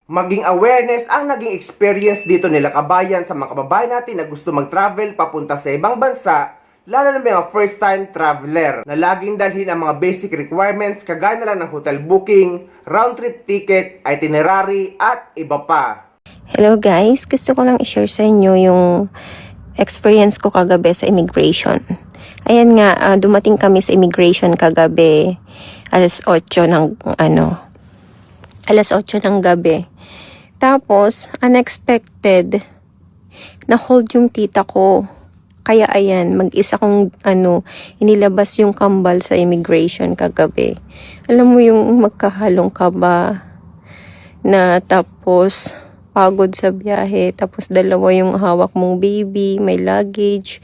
maging awareness ang naging experience dito nila kabayan sa mga kababayan natin na gusto mag-travel papunta sa ibang bansa, lalo na mga first time traveler na laging dalhin ang mga basic requirements kagaya na lang ng hotel booking, round trip ticket, itinerary at iba pa. Hello guys, gusto ko lang i-share sa inyo yung experience ko kagabi sa immigration. Ayan nga, dumating kami sa immigration kagabi, alas 8 ng gabi. Tapos, unexpected, na-hold yung tita ko. Kaya ayan, mag-isa kong inilabas yung kambal sa immigration kagabi. Alam mo yung magkahalong kaba na tapos pagod sa biyahe, tapos dalawa yung hawak mong baby, may luggage.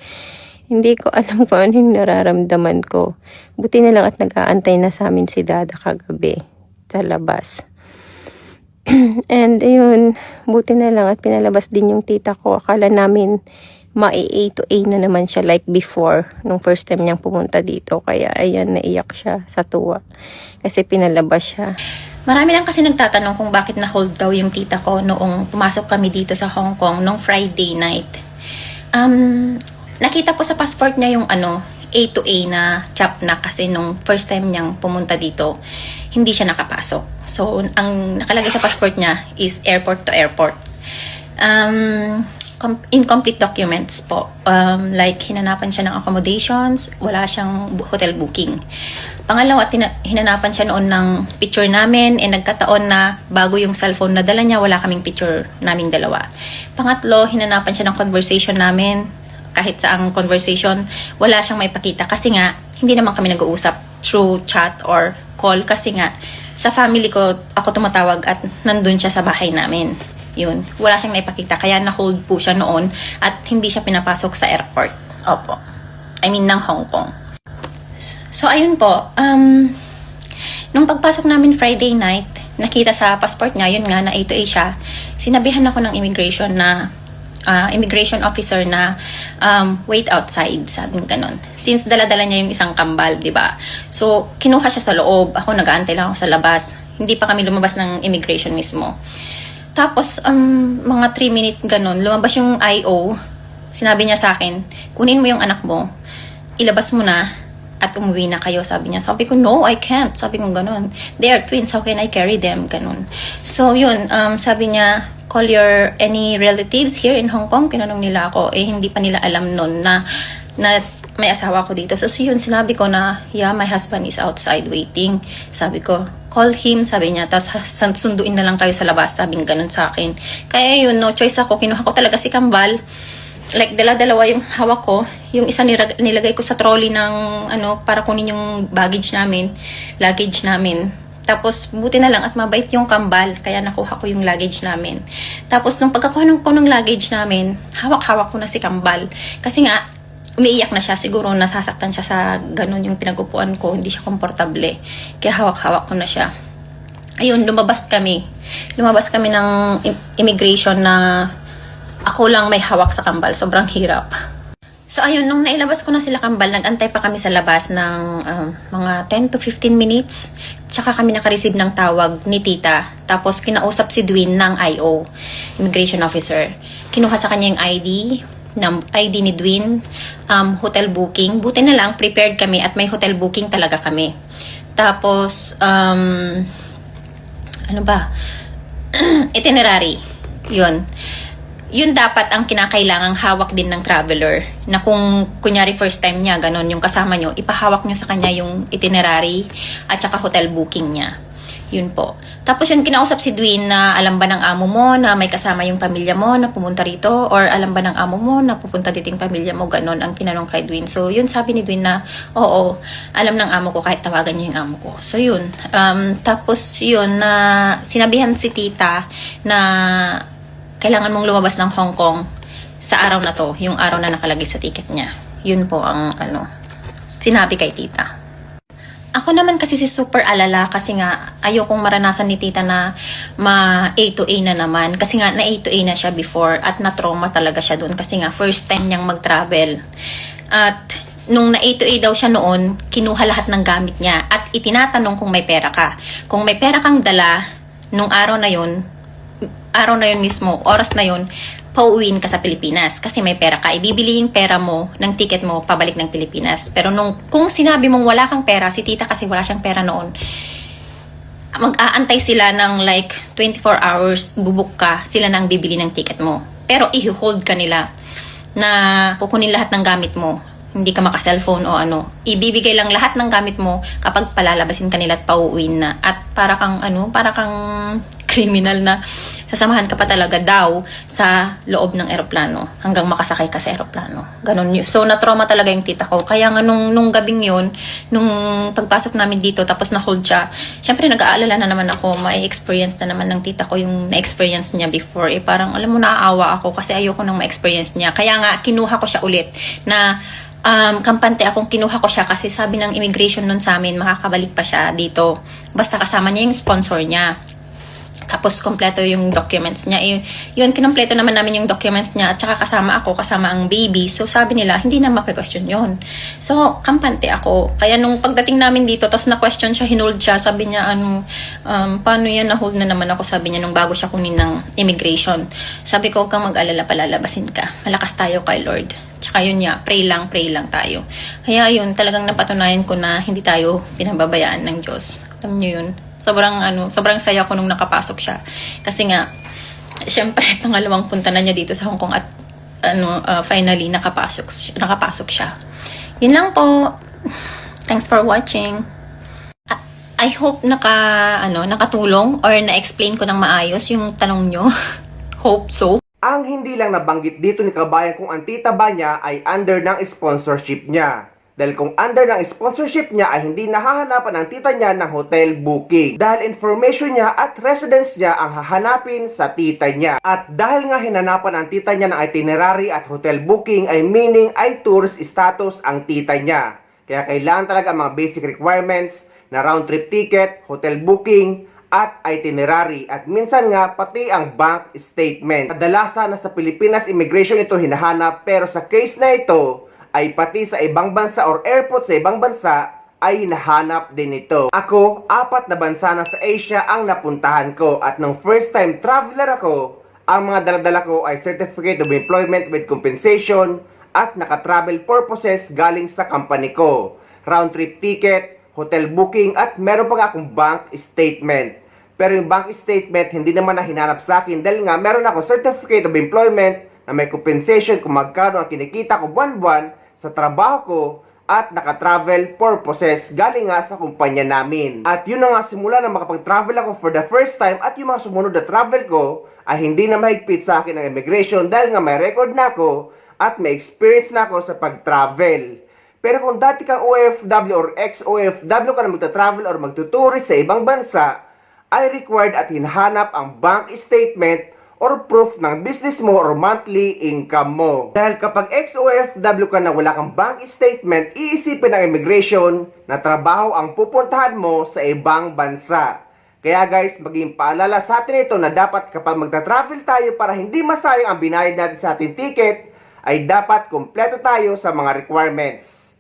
Hindi ko alam kung ano yung nararamdaman ko. Buti na lang at nag-aantay na sa amin si Dada kagabi sa labas. And ayun, buti na lang at pinalabas din yung tita ko. Akala namin ma-A to A na naman siya like before, nung first time niyang pumunta dito. Kaya ayan, naiyak siya sa tuwa. Kasi pinalabas siya. Marami lang kasi nagtatanong kung bakit na-hold daw yung tita ko noong pumasok kami dito sa Hong Kong noong Friday night. Nakita po sa passport niya yung A to A na chap na kasi nung first time niyang pumunta dito, hindi siya nakapasok. So, ang nakalagay sa passport niya is airport to airport. Incomplete documents po. Like, hinanapan siya ng accommodations, wala siyang hotel booking. Pangalawa, hinanapan siya noon ng picture namin, nagkataon na bago yung cellphone na dala niya, wala kaming picture naming dalawa. Pangatlo, hinanapan siya ng conversation namin, kahit sa ang conversation, wala siyang maipakita kasi nga, hindi naman kami nag-uusap through chat or call kasi nga, sa family ko, ako tumatawag at nandun siya sa bahay namin. Yun, wala siyang naipakita, kaya na-hold po siya noon at hindi siya pinapasok sa airport. Opo. I mean, ng Hong Kong. So, ayun po. Nung pagpasok namin Friday night, nakita sa passport niya, yun nga, na A to A siya. Sinabihan ako ng immigration officer na wait outside, sabi ng ganun. Since dala-dala niya yung isang kambal, di ba? So, kinuha siya sa loob. Ako, nag-aantay lang ako sa labas. Hindi pa kami lumabas ng immigration mismo. Tapos, mga 3 minutes ganun, lumabas yung IO. Sinabi niya sa akin, kunin mo yung anak mo, ilabas mo na, at umuwi na kayo, sabi niya. Sabi ko, no, I can't. Sabi ko ganun. They are twins, how can I carry them? Ganun. So, yun, sabi niya, call your any relatives here in Hong Kong. Tinanong nila ako, hindi pa nila alam nun na may asawa ko dito. So, yun, sinabi ko na, yeah, my husband is outside waiting. Sabi ko, call him, sabi niya, tapos sunduin na lang kayo sa labas, sabi ng ganun sa akin. Kaya yun, no choice ako, kinuha ko talaga si Kambal. Like, dalawa yung hawak ko. Yung isa nilagay ko sa trolley ng, para kunin yung luggage namin. Tapos, buti na lang at mabait yung Kambal, kaya nakuha ko yung luggage namin. Tapos, nung pagkakuha ko ng luggage namin, hawak-hawak ko na si Kambal. Kasi nga, umiiyak na siya. Siguro nasasaktan siya sa ganun yung pinagupuan ko. Hindi siya komportable. Kaya hawak-hawak ko na siya. Ayun, lumabas kami. Lumabas kami ng immigration na ako lang may hawak sa Kambal. Sobrang hirap. So, ayun, nung nailabas ko na sila Kambal, nag-antay pa kami sa labas ng mga 10 to 15 minutes. Tsaka kami nakareceive ng tawag ni tita. Tapos, kinausap si Dwayne ng IO, Immigration Officer. Kinuha sa kanya yung ID ni Dwayne, hotel booking. Buti na lang, prepared kami at may hotel booking talaga kami. Tapos, itinerary. Yun dapat ang kinakailangang hawak din ng traveler. Na kung kunyari first time niya, ganon yung kasama nyo, ipahawak nyo sa kanya yung itinerary at saka hotel booking niya. Yun po. Tapos yun, kinausap si Dwayne na alam ba ng amo mo na may kasama yung pamilya mo na pumunta rito? Or alam ba ng amo mo na pupunta dito yung pamilya mo? Ganon ang tinanong kay Dwayne. So yun, sabi ni Dwayne na, oo, alam ng amo ko kahit tawagan niya yung amo ko. So yun. Tapos yun, na sinabihan si tita na kailangan mong lumabas ng Hong Kong sa araw na to, yung araw na nakalagay sa ticket niya. Yun po ang sinabi kay tita. Ako naman kasi si super alala kasi nga ayokong maranasan ni tita na ma-A to A na naman. Kasi nga na-A to A na siya before at na-trauma talaga siya doon kasi nga first time niyang mag-travel. At nung na-A to A daw siya noon, kinuha lahat ng gamit niya at itinatanong kung may pera ka. Kung may pera kang dala, nung araw na yun, araw na yun mismo, oras na yun, pauwiin ka sa Pilipinas kasi may pera ka. Ibibili yung pera mo ng ticket mo pabalik ng Pilipinas. Pero kung sinabi mong wala kang pera, si tita kasi wala siyang pera noon, mag-aantay sila ng like 24 hours, bubuk ka, sila nang bibili ng ticket mo. Pero i-hold ka nila na kukunin lahat ng gamit mo. Hindi ka maka-cellphone o ano. Ibibigay lang lahat ng gamit mo kapag palalabasin ka nila at pauuwin na. At para kang criminal na sasamahan ka pa talaga daw sa loob ng eroplano hanggang makasakay ka sa eroplano. Ganon yun. So, na-trauma talaga yung tita ko. Kaya nga nung gabing yun, nung pagpasok namin dito, tapos na-hold siya, syempre nag-aalala na naman ako, may experience na naman ng tita ko yung na-experience niya before. Parang, alam mo, naaawa ako kasi ayoko nang ma-experience niya. Kaya nga, kinuha ko siya ulit na kampante akong kinuha ko siya kasi sabi ng immigration nun sa amin, makakabalik pa siya dito. Basta kasama niya yung sponsor niya. Tapos, kompleto yung documents niya. Yun, kinompleto naman namin yung documents niya at saka kasama ako, kasama ang baby. So, sabi nila, hindi na maki-question yun. So, kampante ako. Kaya nung pagdating namin dito, tapos na-question siya, hinold siya, sabi niya, paano yan, na-hold na naman ako, sabi niya, nung bago siya kunin ng immigration. Sabi ko, huwag kang mag-alala, palalabasin ka. Malakas tayo kay Lord. Tsaka yun niya, pray lang tayo. Kaya yun, talagang napatunayan ko na hindi tayo pinababayaan ng Diyos. Alam niyo yun? Sobrang saya ko nung nakapasok siya. Kasi nga, syempre, pangalawang punta na niya dito sa Hong Kong at finally, nakapasok siya. Yun lang po. Thanks for watching. I hope nakatulong or na-explain ko ng maayos yung tanong nyo. Hope so. Ang hindi lang nabanggit dito ni kabayan kung ang tita ba niya ay under ng sponsorship niya. Dahil kung under ng sponsorship niya ay hindi nahahanapan ang tita niya ng hotel booking. Dahil information niya at residence niya ang hahanapin sa tita niya. At dahil nga hinanapan ang tita niya ng itinerary at hotel booking ay meaning ay tourist status ang tita niya. Kaya kailangan talaga ang mga basic requirements na round trip ticket, hotel booking, at itinerary. At minsan nga pati ang bank statement. Kadalasan na sa Pilipinas immigration ito hinahanap pero sa case na ito ay pati sa ibang bansa or airport sa ibang bansa ay hinahanap din ito. Ako, 4 na bansa na sa Asia ang napuntahan ko at nung first time traveler ako, ang mga daladala ko ay Certificate of Employment with Compensation at naka-travel purposes galing sa company ko. Round trip ticket, hotel booking at meron pa nga akong bank statement. Pero yung bank statement hindi naman na hinanap sa akin dahil nga meron ako Certificate of Employment na may compensation kung magkano ang kinikita ko buwan-buwan sa trabaho ko at naka-travel purposes galing nga sa kumpanya namin. At yun na nga simula na makapag-travel ako for the first time at yung mga sumunod na travel ko ay hindi na mahigpit sa akin ang immigration dahil nga may record na ako at may experience na ako sa pag-travel. Pero kung dati kang OFW or ex-OFW ka na magta-travel or magtuturist sa ibang bansa, ay required at hinahanap ang bank statement or proof ng business mo or monthly income mo. Dahil kapag ex-OFW ka na wala kang bank statement, iisipin ng immigration na trabaho ang pupuntahan mo sa ibang bansa. Kaya guys, maging paalala sa atin ito na dapat kapag magta-travel tayo para hindi masayang ang binayad natin sa ating ticket, ay dapat kumpleto tayo sa mga requirements.